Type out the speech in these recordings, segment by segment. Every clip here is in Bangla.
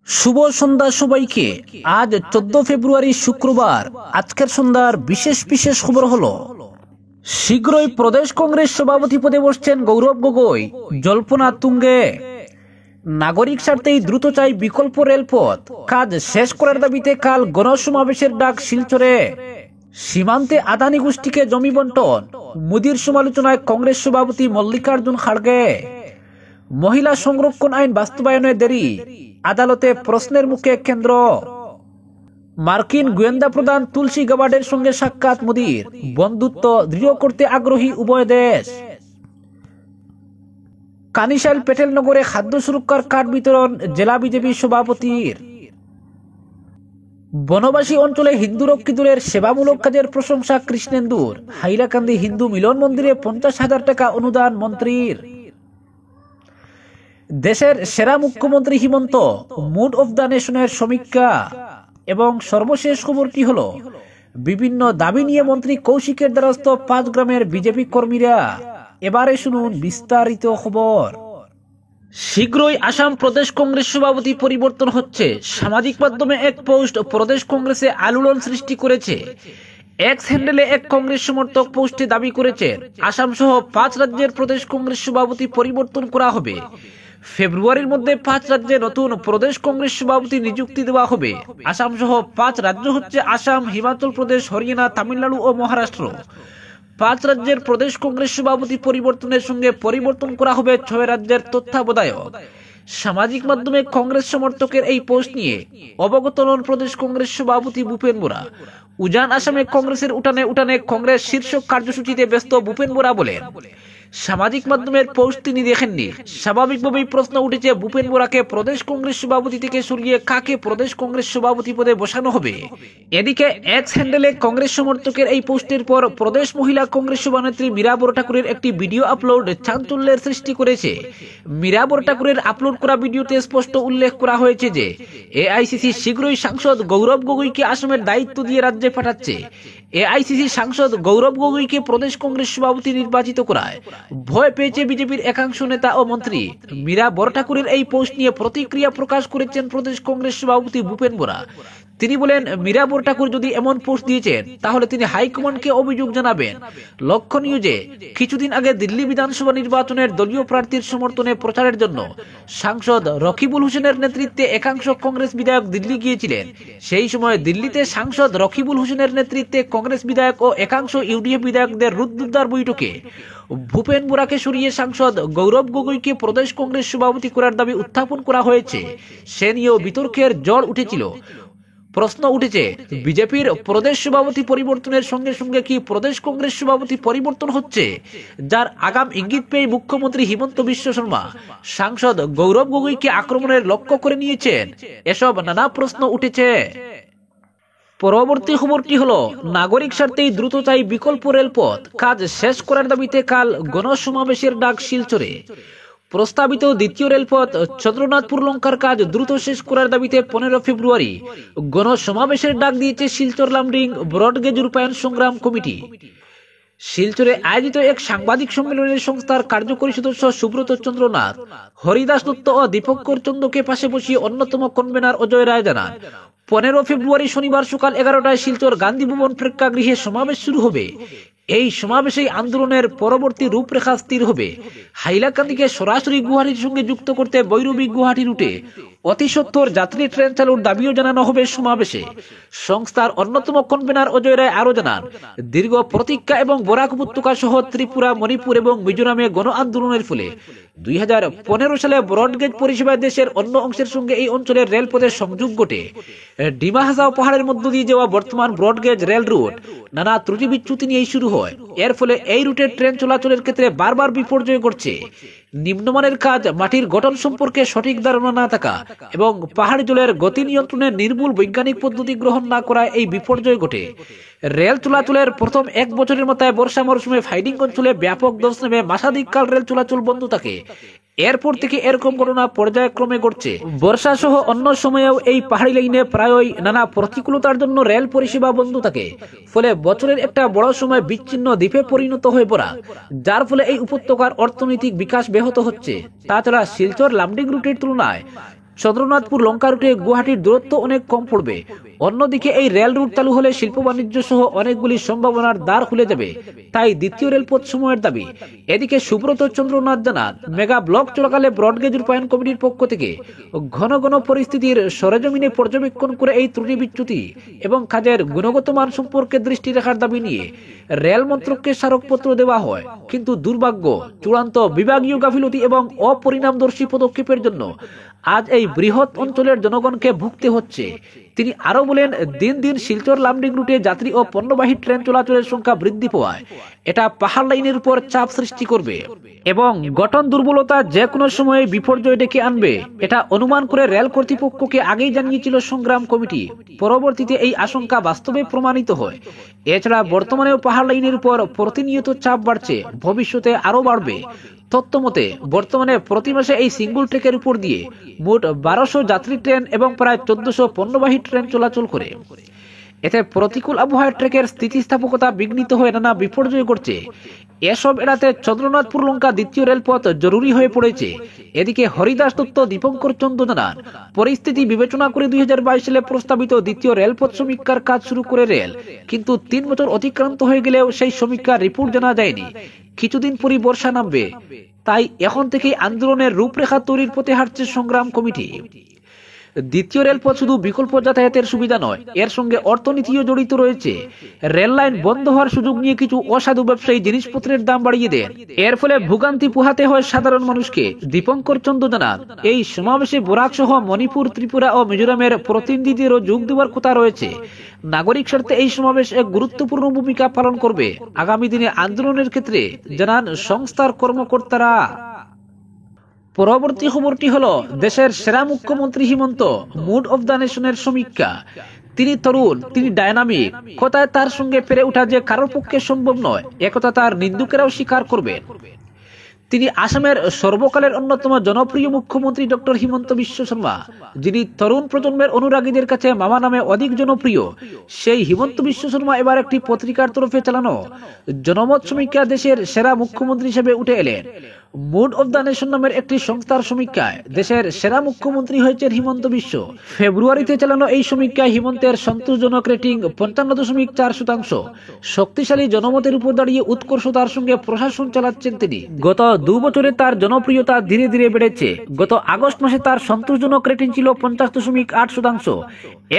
শুভ সন্ধ্যা সবাইকে। আজ 14 ফেব্রুয়ারি শুক্রবার। আজকের সন্ধ্যার বিশেষ বিশেষ খবর হলো, শীঘ্রই প্রদেশ কংগ্রেস সভাপতি পদে বসছেন গৌরব গগৈ, জল্পনা তুঙ্গে। নাগরিক স্বার্থেই দ্রুত চাই বিকল্প রেলপথ, কাজ শেষ করার দাবিতে কাল গণসমাবেশের ডাক শিলচরে। সীমান্তে আদানি গোষ্ঠীকে জমি বন্টন, মোদির সমালোচনায় কংগ্রেস সভাপতি মল্লিকার্জুন খাড়গে। মহিলা সংরক্ষণ আইন বাস্তবায়নে দেরি, আদালতে প্রশ্নের মুখে কেন্দ্র। মার্কিন গোয়েন্দা প্রধান তুলসী গাবার্ডের সঙ্গে সাক্ষাৎ মোদির, বন্ধুত্ব দৃঢ় করতে আগ্রহী উভয় দেশ। কানিশাইল পেটেল নগরে খাদ্য সুরক্ষার কার্ড বিতরণ জেলা বিজেপি সভাপতির। বনবাসী অঞ্চলে হিন্দু রক্ষী দলের সেবামূলক কাজের প্রশংসা কৃষ্ণেন্দুর। হাইলাকান্দি হিন্দু মিলন মন্দিরে 50,000 টাকা অনুদান মন্ত্রীর। দেশের সেরা মুখ্যমন্ত্রী হিমন্ত, মুড অফ দ্য নেশনের সমীক্ষা। এবং সর্বশেষ খবরটি হলো, বিভিন্ন দাবি নিয়ে মন্ত্রী কৌশিকের দ্বারস্থ 5 গ্রামের বিজেপি কর্মীরা। এবারে শুনুন বিস্তারিত খবর। শীঘ্রই আসাম প্রদেশ কংগ্রেস সভাপতি পরিবর্তন হচ্ছে। সামাজিক মাধ্যমে এক পোস্ট প্রদেশ কংগ্রেসে আলোড়ন সৃষ্টি করেছে। এক্স হ্যান্ডেলে এক কংগ্রেস সমর্থক পোস্টে দাবি করেছেন, আসাম সহ 5 রাজ্যের প্রদেশ কংগ্রেস সভাপতি পরিবর্তন করা হবে। ফেব্রুয়ারির মধ্যে 5 রাজ্যে নতুন প্রদেশ কংগ্রেস সভাপতি নিযুক্তি দেওয়া হবে। আসাম সহ 5 রাজ্য হচ্ছে আসাম, হিমাচল প্রদেশ, হরিয়ানা, তামিলনাড়ু ও মহারাষ্ট্র। 5 রাজ্যের প্রদেশ কংগ্রেস সভাপতি পরিবর্তনের সঙ্গে পরিবর্তন করা হবে 6 রাজ্যের তত্ত্বাবধায়ক। সামাজিক মাধ্যমে কংগ্রেস সমর্থকের এই পোস্ট নিয়ে অবগত নন প্রদেশ কংগ্রেস সভাপতি ভূপেন বোরা। উজান আসামে কংগ্রেসের উঠানে উঠানে কংগ্রেস শীর্ষক কার্যসূচিতে ব্যস্ত ভূপেন বোরা বলেন, সামাজিক মাধ্যমের পোস্ট তিনি দেখেননি। স্বাভাবিকভাবেই প্রশ্ন উঠেছে, ভূপেন বোরাকে প্রদেশ কংগ্রেস সভাপতি থেকে সরিয়ে কাকে প্রদেশ কংগ্রেস সভাপতি পদে বসানো হবে। এদিকে এক্স হ্যান্ডেলে কংগ্রেস সমর্থকের এই পোস্টের পর প্রদেশ মহিলা কংগ্রেস সভানেত্রী মীরা বড়ঠাকুরের একটি ভিডিও আপলোড চাঞ্চল্যের সৃষ্টি করেছে। মীরা বড়ঠাকুরের আপলোড করা ভিডিওতে স্পষ্ট উল্লেখ করা হয়েছে যে এআইসিসি শীঘ্রই সাংসদ গৌরব গগৈকে আসামের দায়িত্ব দিয়ে রাজ্যে পাঠাচ্ছে। এআইসিসি সাংসদ গৌরব গগৈকে প্রদেশ কংগ্রেস সভাপতি নির্বাচিত করায় ভয় পেয়েছে বিজেপির একাংশ নেতা ও মন্ত্রী। মীরা বড়ঠাকুরের এই পোস্ট নিয়ে প্রতিক্রিয়া প্রকাশ করেছেন প্রদেশ কংগ্রেস সভাপতি ভূপেন বোরা। তিনি বলেন, মীরা বড়ঠাকুর যদি এমন পোস্ট দিয়েছেন তাহলে তিনি হাইকমান্ডকে অভিযোগ জানাবেন। লক্ষণীয় যে কিছুদিন আগে দিল্লি বিধানসভা নির্বাচনের দলীয় প্রার্থীর সমর্থনে প্রচারের জন্য সাংসদ রকিবুল হোসেনের নেতৃত্বে একাংশ কংগ্রেস বিধায়ক দিল্লি গিয়েছিলেন। সেই সময় দিল্লিতে সাংসদ রকিবুল হোসেনের নেতৃত্বে কংগ্রেস বিধায়ক ও একাংশ ইউডিএফ বিধায়কদের রুদ্ধদ্বার বৈঠকে ভূপেন বোরাকে সরিয়ে সাংসদ গৌরব গগৈকে প্রদেশ কংগ্রেস সভাপতি করার দাবি উত্থাপন করা হয়েছে। সে নিয়েও বিতর্কের ঝড় উঠেছিল। প্রশ্ন উঠেছে, বিজেপির প্রদেশ সভাপতি পরিবর্তনের সঙ্গে সঙ্গে কি প্রদেশ কংগ্রেস সভাপতি পরিবর্তন হচ্ছে, যার আগাম ইঙ্গিত পেয়ে মুখ্যমন্ত্রী হিমন্ত বিশ্ব শর্মা সাংসদ গৌরব গগৈকে আক্রমণের লক্ষ্য করে নিয়েছেন। এসব নানা প্রশ্ন উঠেছে। পরবর্তী খবরটি হলো, নাগরিক স্বার্থেই দ্রুত চাই বিকল্প রেলপথ, কাজ শেষ করার দাবিতে কাল গণসমাবেশের ডাক শিলচরে। প্রস্তাবিত দ্বিতীয় রেলপথ চন্দ্রনাথপুর লঙ্কার কাজ দ্রুত শেষ করার দাবিতে 15 ফেব্রুয়ারি গণসমাবেশের ডাক দিয়েছে শিলচর লামডিং ব্রডগেজ রূপায়ণ সংগ্রাম কমিটি। শিলচরে আয়োজিত এক সাংবাদিক সম্মেলনের সংস্থার কার্যকরী সদস্য সুব্রত চন্দ্রনাথ, হরিদাস দত্ত ও দীপঙ্কর চন্দ্রকে পাশে বসিয়ে অন্যতম কনভেনার অজয় রায় জানান, 15 ফেব্রুয়ারি শনিবার সকাল 11টায় শিলচর গান্ধী ভবন প্রেক্ষাগৃহে সমাবেশ শুরু হবে। এই সমাবেশেই আন্দোলনের পরবর্তী রূপরেখা স্থির হবে। হাইলাকান্দিকে সরাসরি গুয়াহাটির সঙ্গে যুক্ত করতে বৈরবী গুয়াহাটি রুটে অতি সত্বর যাত্রী ট্রেন চালুর দাবিও জানানো হবে সমাবেশে। সংস্থার অন্যতম কনভেনার অজয় রায় আরো জানান, দীর্ঘ প্রতীক্ষা এবং বরাক উপত্যকা সহ ত্রিপুরা, মণিপুর এবং মিজোরামে গণ আন্দোলনের ফলে 2015 সালে ব্রডগেজ পরিষেবায় দেশের অন্য অংশের সঙ্গে এই অঞ্চলের রেলপথের সংযোগ ঘটে। ডিমা হাসাও পাহাড়ের মধ্য দিয়ে যাওয়া বর্তমান ব্রডগেজ রেল রুট নানা ত্রুটি বিচ্যুতি নিয়েই শুরু হয়। এর ফলে এই রুটে ট্রেন চলাচলের ক্ষেত্রে বারবার বিপর্যয় ঘটছে। নিম্নমানের কাজ, মাটির গঠন সম্পর্কে সঠিক ধারণা না থাকা এবং পাহাড়ি জলের গতি নিয়ন্ত্রণের নির্ভুল বৈজ্ঞানিক পদ্ধতি গ্রহণ না করায় এই বিপর্যয় ঘটে। রেল চলাচলের প্রথম 1 বছরের মাথায় বর্ষা মরশুমে ফাইডিং অঞ্চলে ব্যাপক ধস নেমে মাসাধিককাল রেল চলাচল বন্ধ থাকে। এরপর থেকে এরকম ঘটনা পর্যায়ক্রমে ঘটছে। বর্ষা সহ অন্য সময়েও এই পাহাড়ি লাইনে প্রায়ই নানা প্রতিকূলতার জন্য রেল পরিষেবা বন্ধ থাকে। ফলে বছরের একটা বড় সময় বিচ্ছিন্ন দ্বীপে পরিণত হয়ে পড়া, যার ফলে এই উপত্যকার অর্থনৈতিক বিকাশ ব্যাহত হচ্ছে। তাছাড়া শিলচর লামডিং রুটের তুলনায় চন্দ্রনাথপুর লঙ্কা রুটে গুয়াহাটির দূরত্ব অনেক কম পড়বে। অন্যদিকে এই রেল রুট চালু হলে শিল্প বাণিজ্য সহ অনেকগুলি সম্ভাবনার দ্বার খুলে যাবে, তাই দ্বিতীয় রেলপথ সময়ের দাবি। এদিকে সুব্রত চন্দ্রনাথ জানান, মেগা ব্লক চলাকালে ব্রডগেজ রূপায়ণ কমিটির পক্ষ থেকে ঘন ঘন পরিস্থিতির সরেজমিনে পর্যবেক্ষণ করে এই ত্রুটি বিচ্যুতি এবং কাজের গুণগত মান সম্পর্কে দৃষ্টি রাখার দাবি নিয়ে রেল মন্ত্রককে স্মারকপত্র দেওয়া হয়। কিন্তু দুর্ভাগ্য, চূড়ান্ত বিভাগীয় গাফিলতি এবং অপরিণামদর্শী পদক্ষেপের জন্য আজ এই বৃহৎ অঞ্চলের জনগণকে ভুগতে হচ্ছে। তিনি আরো বলেন, দিন দিন শিলচর লামডিং রুটে যাত্রী ও পণ্যবাহী ট্রেন চলাচলের সংখ্যা বৃদ্ধি পাওয়ায় এটা পাহাড় লাইনের উপর চাপ সৃষ্টি করবে এবং গঠন দুর্বলতা যে কোনো সময়ে বিপর্যয় ডেকে আনবে, এটা অনুমান করে রেল কর্তৃপক্ষকে আগেই জানিয়েছিল সংগ্রাম কমিটি। পরবর্তীতে এই আশঙ্কা বাস্তবে প্রমাণিত হয়। এছাড়া বর্তমানেও পাহাড় লাইনের উপর প্রতিনিয়ত চাপ বাড়ছে, ভবিষ্যতে আরো বাড়বে। তথ্যমতে বর্তমানে প্রতি মাসে এই সিঙ্গল ট্রেকের উপর দিয়ে মোট 1200 যাত্রী ট্রেন এবং প্রায় 1400 পণ্যবাহী ট্রেন চলাচল করে। এতে প্রতিকূল আবহাওয়ার ট্রেকের স্থিতিস্থাপকতা বিঘ্নিত হয়ে নানা বিপর্যয় ঘটছে। এসব এড়াতে চন্দ্রনাথপুর লঙ্কা দ্বিতীয় রেলপথ জরুরি হয়ে পড়েছে। এদিকে হরিদাস দত্ত দীপঙ্কর চন্দ্র জানান, পরিস্থিতি বিবেচনা করে 2022 সালে প্রস্তাবিত দ্বিতীয় রেলপথ সমীক্ষার কাজ শুরু করে রেল, কিন্তু 3 বছর অতিক্রান্ত হয়ে গেলেও সেই সমীক্ষার রিপোর্ট জানা যায়নি। কিছুদিন পরই বর্ষা নামবে, তাই এখন থেকেই আন্দোলনের রূপরেখা তৈরির পথে হাঁটছে সংগ্রাম কমিটি। দ্বিতীয় রেলপথ শুধু বিকল্প যাতায়াতের সুবিধা নয়, এর সঙ্গে অর্থনীতিও জড়িত রয়েছে। রেল লাইন বন্ধ হওয়ার সুযোগ নিয়ে কিছু অসাধু ব্যবসায়ী জিনিসপত্রের দাম বাড়িয়ে দেন, এর ফলে ভোগান্তি পোহাতে হয় সাধারণ মানুষকে। দীপঙ্কর চন্দ্র জানান, এই সমাবেশে বরাক সহ মণিপুর, ত্রিপুরা ও মিজোরামের প্রতিনিধিদেরও যোগ দেওয়ার কথা রয়েছে। নাগরিক স্বার্থে এই সমাবেশ এক গুরুত্বপূর্ণ ভূমিকা পালন করবে আগামী দিনে আন্দোলনের ক্ষেত্রে, জানান সংস্থার কর্মকর্তারা। পরবর্তী খবরটি হলো, দেশের সেরা মুখ্যমন্ত্রী হিমন্ত, মুড অফ দ্য নেশনের সমীক্ষা। তিনি তরুণ, তিনি ডায়নামিক, কথায় তার সঙ্গে পেরে ওঠা যে কারোর পক্ষে সম্ভব নয়, একথা তার নিন্দুকেরাও স্বীকার করবেন। তিনি আসামের সর্বকালের অন্যতম জনপ্রিয় মুখ্যমন্ত্রী ডক্টর হিমন্ত বিশ্ব শর্মা, যিনি তরুণ প্রজন্মের অনুরাগীদের কাছে মামা নামে অধিক জনপ্রিয়। সেই হিমন্ত বিশ্ব শর্মা এবার একটি পত্রিকার তরফে চালানো জনমত সমীক্ষা দেশের সেরা মুখ্যমন্ত্রী হিসেবে উঠে এলেন। মুড অফ দ্য নেশন নামের একটি সংস্থার সমীক্ষায় দেশের সেরা মুখ্যমন্ত্রী হয়েছেন হিমন্ত বিশ্ব। ফেব্রুয়ারিতে চালানো এই সমীক্ষায় হিমন্তের সন্তোষজনক রেটিং 55.4%। শক্তিশালী জনমতের উপর দাঁড়িয়ে উৎকর্ষতার সঙ্গে প্রশাসন চালাচ্ছেন তিনি। গত 2 বছরে তার জনপ্রিয়তা ধীরে ধীরে বেড়েছে। গত আগস্ট মাসে তার সন্তোষজনক রেটিং ছিল 50.8%।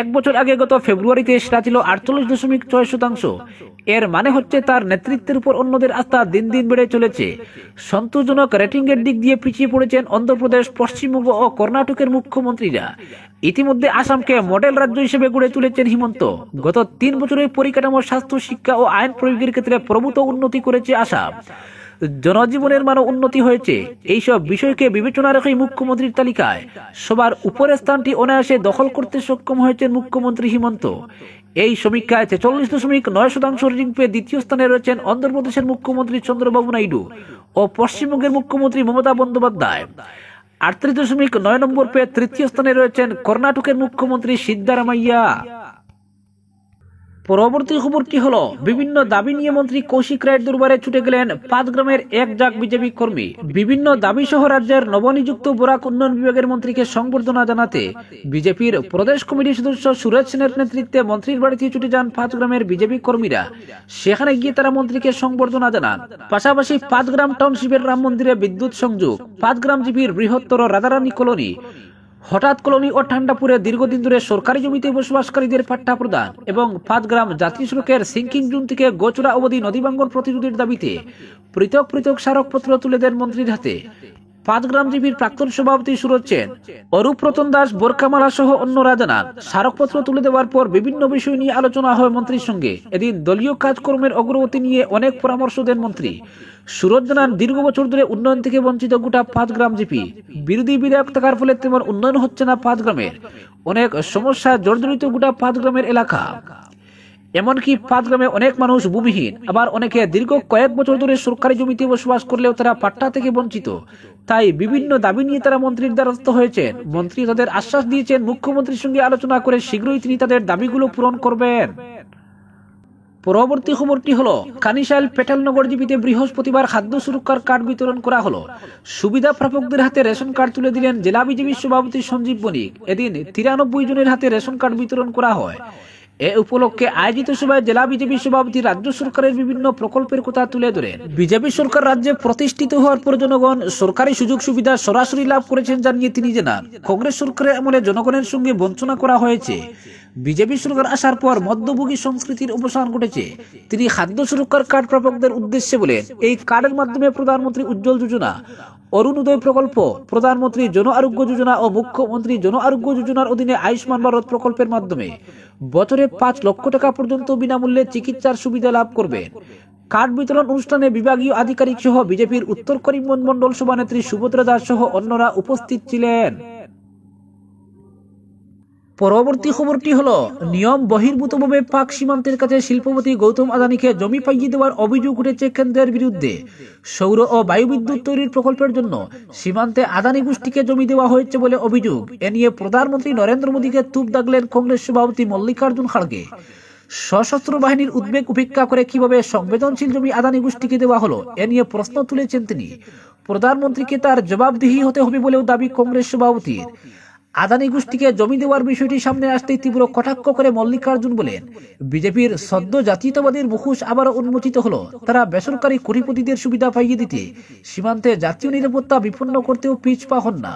1 বছর আগে গত ফেব্রুয়ারিতে সেটা ছিল 48.6%। এর মানে হচ্ছে তার নেতৃত্বের উপর অন্যদের আস্থা দিন দিন বেড়ে চলেছে। সন্তোষজনক রেটিং এর দিক দিয়ে পিছিয়ে পড়েছেন অন্ধ্রপ্রদেশ, পশ্চিমবঙ্গ ও কর্ণাটকের মুখ্যমন্ত্রীরা। ইতিমধ্যে আসামকে মডেল রাজ্য হিসেবে গড়ে তুলেছেন হিমন্ত। গত 3 বছরের পরিকাঠামো, স্বাস্থ্য, শিক্ষা ও আইন প্রয়োগের ক্ষেত্রে প্রভূত উন্নতি করেছে আসাম। জনজীবনের মানও উন্নতি হয়েছে। এইসব বিষয়কে বিবেচনা রেখেই মুখ্যমন্ত্রীর তালিকায় সবার উপরের স্থানটি অনায়াসে দখল করতে সক্ষম হয়েছেন মুখ্যমন্ত্রী হিমন্ত। এই সমীক্ষায় 43.9% রেটিং পেয়ে দ্বিতীয় স্থানে রয়েছেন অন্ধ্রপ্রদেশের মুখ্যমন্ত্রী চন্দ্রবাবু নাইডু ও পশ্চিমবঙ্গের মুখ্যমন্ত্রী মমতা বন্দ্যোপাধ্যায়। 38.9 নম্বর পেয়ে তৃতীয় স্থানে রয়েছেন কর্ণাটকের মুখ্যমন্ত্রী সিদ্ধারামাইয়া। পরবর্তী খবরটি হলো, বিভিন্ন দাবি নিয়ে মন্ত্রী কৌশিক রায়ের দরবারে ছুটে গেলেন পাঁচগ্রামের এক জাক বিজেপি কর্মী। বিভিন্ন দাবি সহ রাজ্যের নবনিযুক্ত বরাক উন্নয়ন বিভাগের মন্ত্রীকে সংবর্ধনা জানাতে বিজেপির প্রদেশ কমিটির সদস্য সুরেশ সেনের নেতৃত্বে মন্ত্রীর বাড়িতে ছুটে যান পাঁচগ্রামের বিজেপি কর্মীরা। সেখানে গিয়ে তারা মন্ত্রীকে সংবর্ধনা জানান। পাশাপাশি পাঁচগ্রাম টাউনশিপের রাম মন্দিরে বিদ্যুৎ সংযোগ, পাঁচগ্রাম জিপির বৃহত্তর রাধারানী কলোনি, হঠাৎ কলোনি ও ঠান্ডাপুরে দীর্ঘদিন ধরে সরকারি জমিতে বসবাসকারীদের পাট্টা প্রদান এবং পাঁচগ্রাম জাতীয় সড়কের সিঙ্কিং জোন থেকে গোচরা অবধি নদীভাঙ্গন প্রতিরোধের দাবিতে পৃথক পৃথক স্মারকপত্র তুলে দেন মন্ত্রীর হাতে। পাঁচগ্রাম জিপির প্রাক্তন সভাপতি সুরজ সেন, অরূপ রতন দাস, বোরকামালা সহ অন্যরা জানান, স্মারকপত্র তুলে দেওয়ার পর বিভিন্ন বিষয় নিয়ে আলোচনা হয় মন্ত্রীর সঙ্গে। এদিন দলীয় কাজকর্মের অগ্রগতি নিয়ে অনেক পরামর্শ দেন মন্ত্রী। সুরজ জানান, দীর্ঘ বছর ধরে উন্নয়ন থেকে বঞ্চিত গোটা পাঁচগ্রাম জিপি। বিরোধী বিধায়ক থাকার ফলে তেমন উন্নয়ন হচ্ছে না পাঁচগ্রামের। অনেক সমস্যায় জর্জরিত গোটা পাঁচগ্রামের এলাকা। এমনকি পাঁচগ্রামে অনেক মানুষ ভূমিহীন, আবার অনেকে দীর্ঘ কয়েক বছর ধরে সরকারি জমিতে বসবাস করলেও তারা পাট্টা থেকে বঞ্চিত। তাই বিভিন্ন দাবি নিয়ে তারা মন্ত্রীর দ্বারস্থ হয়েছেন। মন্ত্রী তাদের আশ্বাস দিয়েছেন মুখ্যমন্ত্রীর সঙ্গে আলোচনা করে শীঘ্রই তিনি তাদের দাবিগুলো পূরণ করবেন। পরবর্তী খবরটি হলো কানিশাইল পেটালনগর জিপিতে বৃহস্পতিবার খাদ্য সুরক্ষার কার্ড বিতরণ করা হলো। সুবিধা প্রাপকদের হাতে রেশন কার্ড তুলে দিলেন জেলা বিজেপির সভাপতি সঞ্জীব বণিক। এদিন 93 জনের হাতে রেশন কার্ড বিতরণ করা হয়। এ উপলক্ষে আয়োজিত সভায় জেলা বিজেপি সভাপতি রাজ্য সরকারের বিভিন্ন প্রকল্পের কথা তুলে ধরেন। বিজেপি সরকার রাজ্যে প্রতিষ্ঠিত হওয়ার পর জনগণ সরকারি সুযোগ সুবিধা সরাসরি লাভ করেছেন জানিয়ে তিনি জানান, কংগ্রেস সরকারের আমলে জনগণের সঙ্গে বঞ্চনা করা হয়েছে। বিজেপি সরকার আসার পর মধ্যভোগী সংস্কৃতির অবসান ঘটেছে। তিনি খাদ্য সুরক্ষার কার্ড প্রাপকদের উদ্দেশ্যে বলেন, এই কার্ডের মাধ্যমে প্রধানমন্ত্রী উজ্জ্বল যোজনা, অরুণোদয় প্রকল্প, প্রধানমন্ত্রী জন আরোগ্য যোজনা ও মুখ্যমন্ত্রী জন আরোগ্য যোজনার অধীনে আয়ুষ্মান ভারত প্রকল্পের মাধ্যমে বছরে 5 লক্ষ টাকা পর্যন্ত বিনামূল্যে চিকিৎসার সুবিধা লাভ করবেন। কার্ড বিতরণ অনুষ্ঠানে বিভাগীয় আধিকারিক সহ বিজেপির উত্তর করিমগঞ্জ মন্ডল সভানেত্রী সুভদ্রা দাস সহ অন্যরা উপস্থিত ছিলেন। পরবর্তী খবরটি হলো নিয়ম বহির্ভূতভাবে পাক সীমান্তের কাছে শিল্পপতি গৌতম আদানিকে জমি পাইয়ে দেওয়ার অভিযোগ উঠেছে কেন্দ্রের বিরুদ্ধে। সৌর ও বায়ুবিদ্যুৎ তৈরির প্রকল্পের জন্য সীমান্তে আদানি গোষ্ঠীকে জমি দেওয়া হয়েছে বলে অভিযোগ। এ নিয়ে প্রধানমন্ত্রী নরেন্দ্র মোদীকে তুপ দাগলেন কংগ্রেস সভাপতি মল্লিকার্জুন খাড়গে। সশস্ত্র বাহিনীর উদ্বেগ উপেক্ষা করে কিভাবে সংবেদনশীল জমি আদানি গোষ্ঠীকে দেওয়া হলো, এ নিয়ে প্রশ্ন তুলেছেন তিনি। প্রধানমন্ত্রীকে তার জবাবদিহি হতে হবে বলেও দাবি কংগ্রেস সভাপতির। আদানি গোষ্ঠীকে জমি দেওয়ার বিষয়টি সামনে আসতেই তীব্র কটাক্ষ করে মল্লিকার্জুন বলেন, বিজেপির সদ্য জাতীয়তাবাদীর মুখোশ আবারও উন্মোচিত হলো। তারা বেসরকারি কোটিপতিদের সুবিধা পাইয়ে দিতে সীমান্তে জাতীয় নিরাপত্তা বিপন্ন করতেও পিছপা হন না।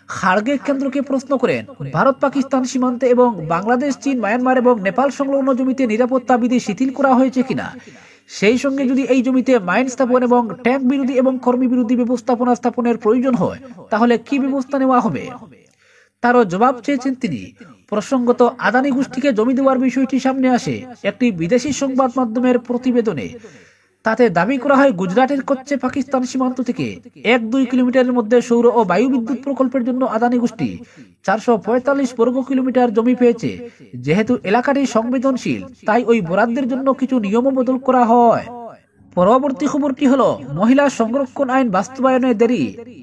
খাড়গে কেন্দ্রকে প্রশ্ন করেন, ভারত পাকিস্তান সীমান্তে এবং বাংলাদেশ, চীন, মায়ানমার এবং নেপাল সংলগ্ন জমিতে নিরাপত্তা বিধি শিথিল করা হয়েছে কিনা, সেই সঙ্গে যদি এই জমিতে মাইন স্থাপন এবং ট্যাঙ্ক বিরোধী এবং কর্মী বিরোধী ব্যবস্থাপনা স্থাপনের প্রয়োজন হয় তাহলে কি ব্যবস্থা নেওয়া হবে, তারও জবাব চেয়েছেন তিনি। প্রসঙ্গত আদানি গোষ্ঠীকে জমি দেওয়ার বিষয়টি সামনে আসে একটি বিদেশি সংবাদ মাধ্যমের প্রতিবেদনে। তাতে দাবি করা হয়, গুজরাটের কচ্ছে পাকিস্তান সীমান্ত থেকে 1-2 কিলোমিটারের মধ্যে সৌর ও বায়ু বিদ্যুৎ প্রকল্পের জন্য আদানি গোষ্ঠী 445 বর্গ কিলোমিটার জমি পেয়েছে। যেহেতু এলাকাটি সংবেদনশীল, তাই ওই বরাদ্দের জন্য কিছু নিয়ম বদল করা হয়। পরবর্তী খবরটি হলো মহিলা সংরক্ষণ আইন বাস্তবায়নে দেরি,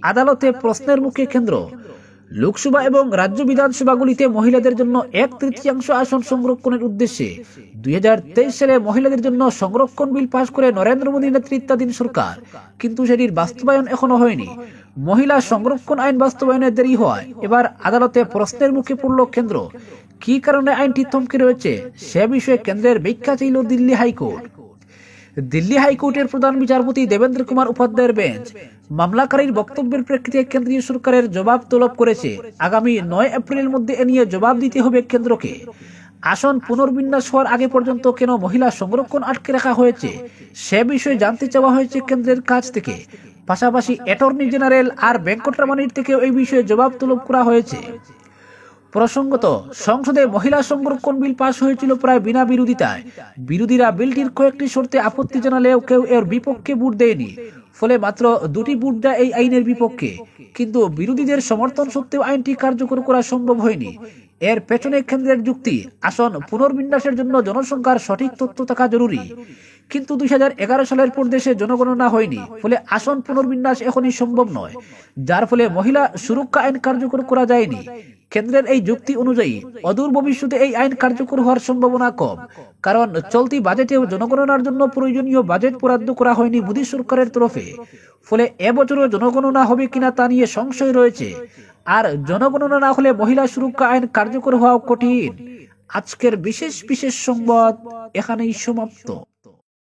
আদালতে প্রশ্নের মুখে কেন্দ্র। লোকসভা এবং রাজ্য বিধানসভাগুলিতে মহিলাদের জন্য 1/3 আসন সংরক্ষণের উদ্দেশ্যে 2023 সালে মহিলাদের জন্য সংরক্ষণ বিল পাশ করে নরেন্দ্র মোদী নেতৃত্বাধীন সরকার, কিন্তু সেটির বাস্তবায়ন এখনো হয়নি। মহিলা সংরক্ষণ আইন বাস্তবায়নে দেরি হওয়ায় এবার আদালতে প্রশ্নের মুখে পড়ল কেন্দ্র। কি কারণে আইনটি থমকে রয়েছে সে বিষয়ে কেন্দ্রের ব্যাখ্যা চাইল দিল্লি হাইকোর্ট। দিল্লি হাইকোর্টের প্রধান বিচারপতি দেবেন্দ্র কুমার উপাধ্যায়ের বেঞ্চ মামলাকারীর বক্তব্যের প্রেক্ষিতে কেন্দ্রীয় সরকারের জবাব তলব করেছে। আগামী 9 এপ্রিলের মধ্যে এ নিয়ে জবাব দিতে হবে কেন্দ্রকে। আসন পুনর্বিন্যাস হওয়ার আগে পর্যন্ত কেন মহিলা সংরক্ষণ আটকে রাখা হয়েছে সে বিষয়ে জানতে চাওয়া হয়েছে কেন্দ্রের কাছ থেকে। পাশাপাশি অ্যাটর্নি জেনারেল আর ভেঙ্কটরামানির থেকে এই বিষয়ে জবাব তলব করা হয়েছে। প্রসঙ্গত সংসদে মহিলা সংরক্ষণ বিল পাশ হয়েছিল প্রায় বিনা বিরোধিতায়। বিরোধীরা বিলটির কয়েকটি শর্তে আপত্তি জানালেও কেউ এর বিপক্ষে ভোট দেয়নি, ফলে মাত্র 2টি ভোট দেয় এই আইনের বিপক্ষে। কিন্তু বিরোধীদের সমর্থন সত্ত্বেও আইনটি কার্যকর করা সম্ভব হয়নি। এর পেছনে কেন্দ্রের যুক্তি, আসন পুনর্বিন্যাসের জন্য জনসংখ্যার সঠিক তথ্য থাকা জরুরি। কিন্তু 2011 সালের পর দেশে জনগণনা হয়নি, ফলে আসন পুনর্বিন্যাস এখনই সম্ভব নয়, যার ফলে মহিলা সুরক্ষা আইন কার্যকর করা যায়নি। কেন্দ্রের এই যুক্তি অনুযায়ী অদূর ভবিষ্যতে এই আইন কার্যকর হওয়ার সম্ভাবনা কম, কারণ চলতি বাজেটেও জনগণনার জন্য প্রয়োজনীয় বাজেট বরাদ্দ করা হয়নি মোদী সরকারের তরফে। ফলে এবছরও জনগণনা হবে কিনা তা নিয়ে সংশয় রয়েছে। আর জনগণনা না হলে মহিলা সুরক্ষা আইন কার্যকর হওয়া কঠিন। আজকের বিশেষ সংবাদ এখানেই সমাপ্ত।